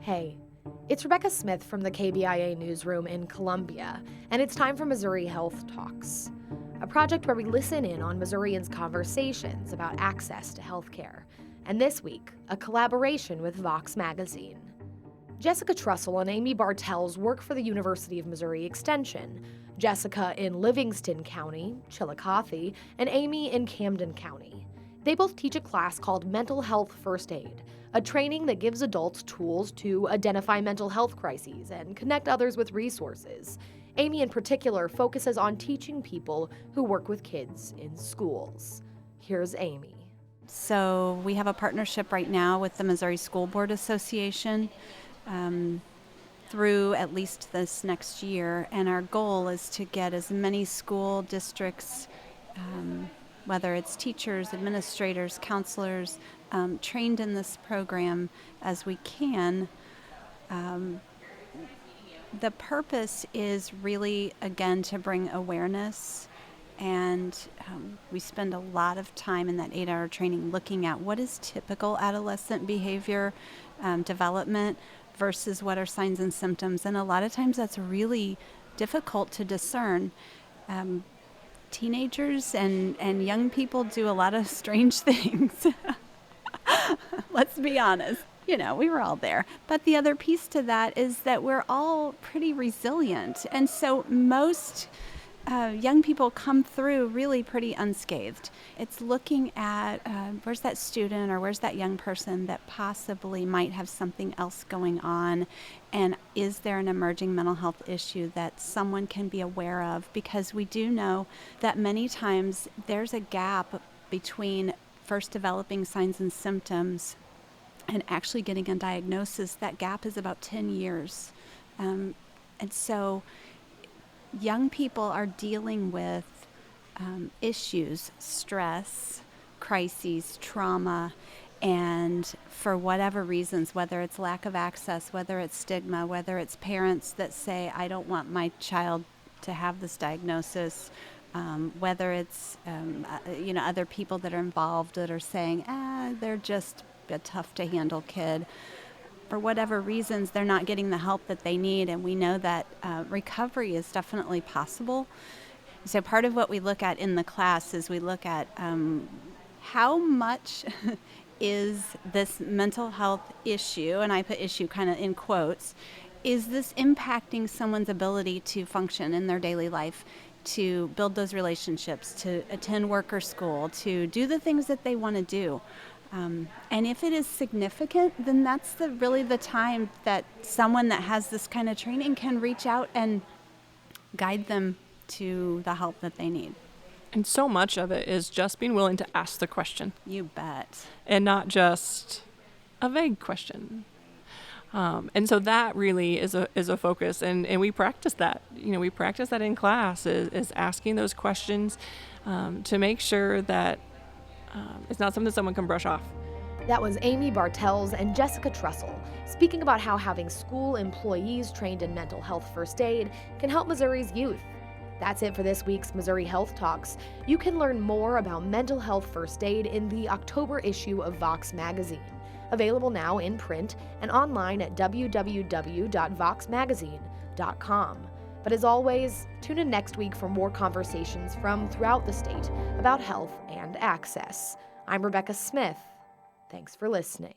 Hey, it's Rebecca Smith from the KBIA newsroom in Columbia, and it's time for Missouri Health Talks, a project where we listen in on Missourians' conversations about access to healthcare. And this week, a collaboration with Vox Magazine. Jessica Trussell and Amy Bartels work for the University of Missouri Extension, Jessica in Livingston County, Chillicothe, and Amy in Camden County. They both teach a class called Mental Health First Aid, a training that gives adults tools to identify mental health crises and connect others with resources. Amy in particular focuses on teaching people who work with kids in schools. Here's Amy. So we have a partnership right now with the Missouri School Board Association through at least this next year, and our goal is to get as many school districts, whether it's teachers, administrators, counselors, trained in this program as we can. The purpose is really, again, to bring awareness, and we spend a lot of time in that 8-hour training looking at what is typical adolescent behavior development versus what are signs and symptoms, and a lot of times that's really difficult to discern. Teenagers and young people do a lot of strange things. Let's be honest. We were all there. But the other piece to that is that we're all pretty resilient. And so most young people come through really pretty unscathed. It's looking at where's that student or where's that young person that possibly might have something else going on, and is there an emerging mental health issue that someone can be aware of? Because we do know that many times there's a gap between first developing signs and symptoms and actually getting a diagnosis. That gap is about 10 years. And so young people are dealing with issues, stress, crises, trauma, and for whatever reasons, whether it's lack of access, whether it's stigma, whether it's parents that say, I don't want my child to have this diagnosis, whether it's other people that are involved that are saying, they're just a tough to handle kid. For whatever reasons, they're not getting the help that they need, and we know that recovery is definitely possible. So part of what we look at in the class is we look at how much is this mental health issue, and I put issue kind of in quotes, is this impacting someone's ability to function in their daily life, to build those relationships, to attend work or school, to do the things that they want to do. And if it is significant, then that's really the time that someone that has this kind of training can reach out and guide them to the help that they need. And so much of it is just being willing to ask the question. You bet. And not just a vague question. And so that really is a focus, and we practice that. We practice that in class, is asking those questions to make sure that it's not something someone can brush off. That was Amy Bartels and Jessica Trussell speaking about how having school employees trained in mental health first aid can help Missouri's youth. That's it for this week's Missouri Health Talks. You can learn more about mental health first aid in the October issue of Vox Magazine, available now in print and online at www.voxmagazine.com. But as always, tune in next week for more conversations from throughout the state about health and access. I'm Rebecca Smith. Thanks for listening.